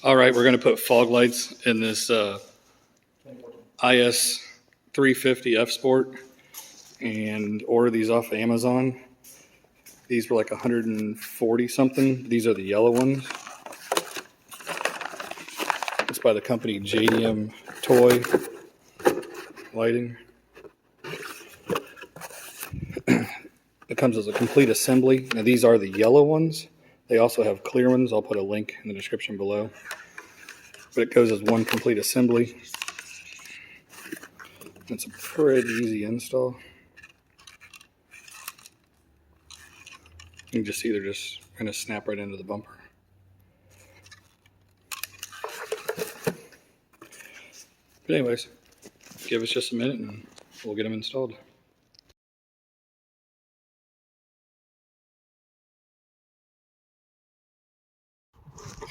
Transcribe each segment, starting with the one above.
All right, we're going to put fog lights in this IS350 F Sport and order these off of Amazon. These were like 140 something. These are the yellow ones. It's by the company IJDMTOY lighting. It comes as a complete assembly. Now these are the yellow ones. They also have clear ones. I'll put a link in the description below. But it goes as one complete assembly. It's a pretty easy install. You can just see they're just going to snap right into the bumper. But anyways, give us just a minute and we'll get them installed.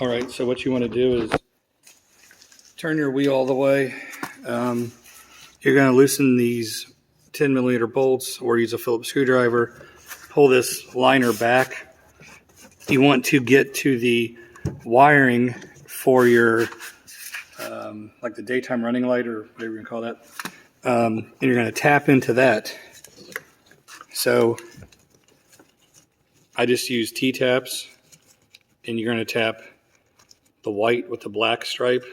All right, so what you want to do is turn your wheel all the way. You're going to loosen these 10mm bolts or use a Phillips screwdriver. Pull this liner back. You want to get to the wiring for your, like the daytime running light or whatever you can call that. And you're going to tap into that. So I just use T-taps, and you're going to tap the white with the black stripe.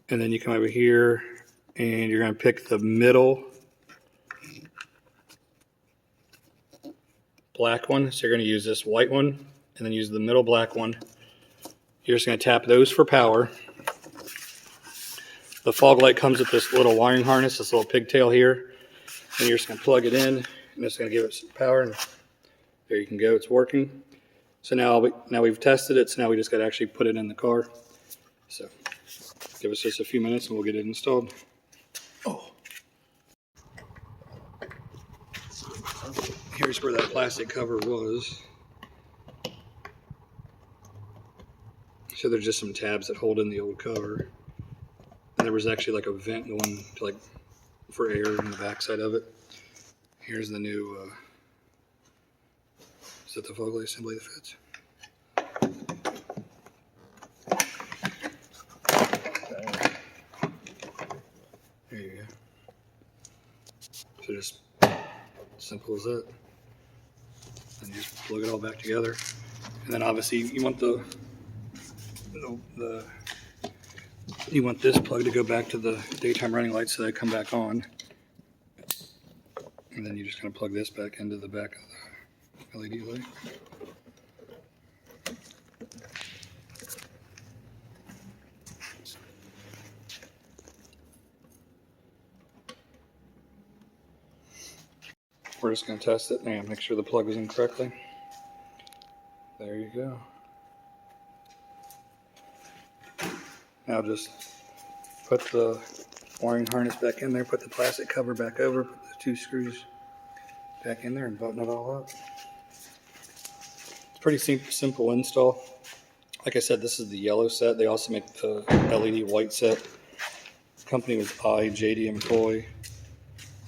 And then you come over here and you're going to pick the middle black one. So you're going to use this white one and then use the middle black one. You're just going to tap those for power. The fog light comes with this little wiring harness, this little pigtail here. And you're just going to plug it in and it's going to give it some power. And there you can go, it's working. So now we've tested it, so now we just got to actually put it in the car. So give us just a few minutes and we'll get it installed. Oh. Here's where that plastic cover was. So there's just some tabs that hold in the old cover. And there was actually like a vent going to like for air in the back side of it. Here's the new, is that the fog light assembly that fits? There you go. So just simple as that. And you just plug it all back together. And then obviously you want you want this plug to go back to the daytime running lights so they come back on. And then you're just going to plug this back into the back of the LED light. We're just going to test it and make sure the plug is in correctly. There you go. Now just put the wiring harness back in there, put the plastic cover back over, put the 2 screws back in there and button it all up. It's pretty simple install. Like I said, this is the yellow set. They also make the LED white set. The company was IJDMTOY.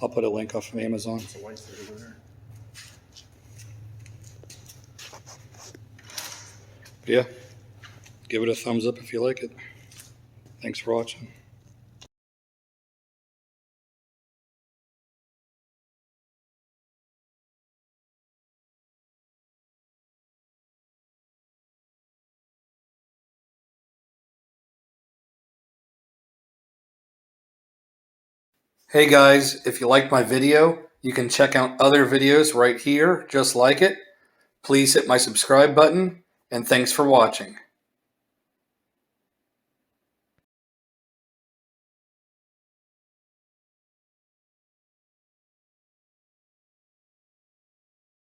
I'll put a link off of Amazon. But yeah, give it a thumbs up if you like it. Thanks for watching. Hey guys, if you liked my video, you can check out other videos right here just like it. Please hit my subscribe button, and thanks for watching.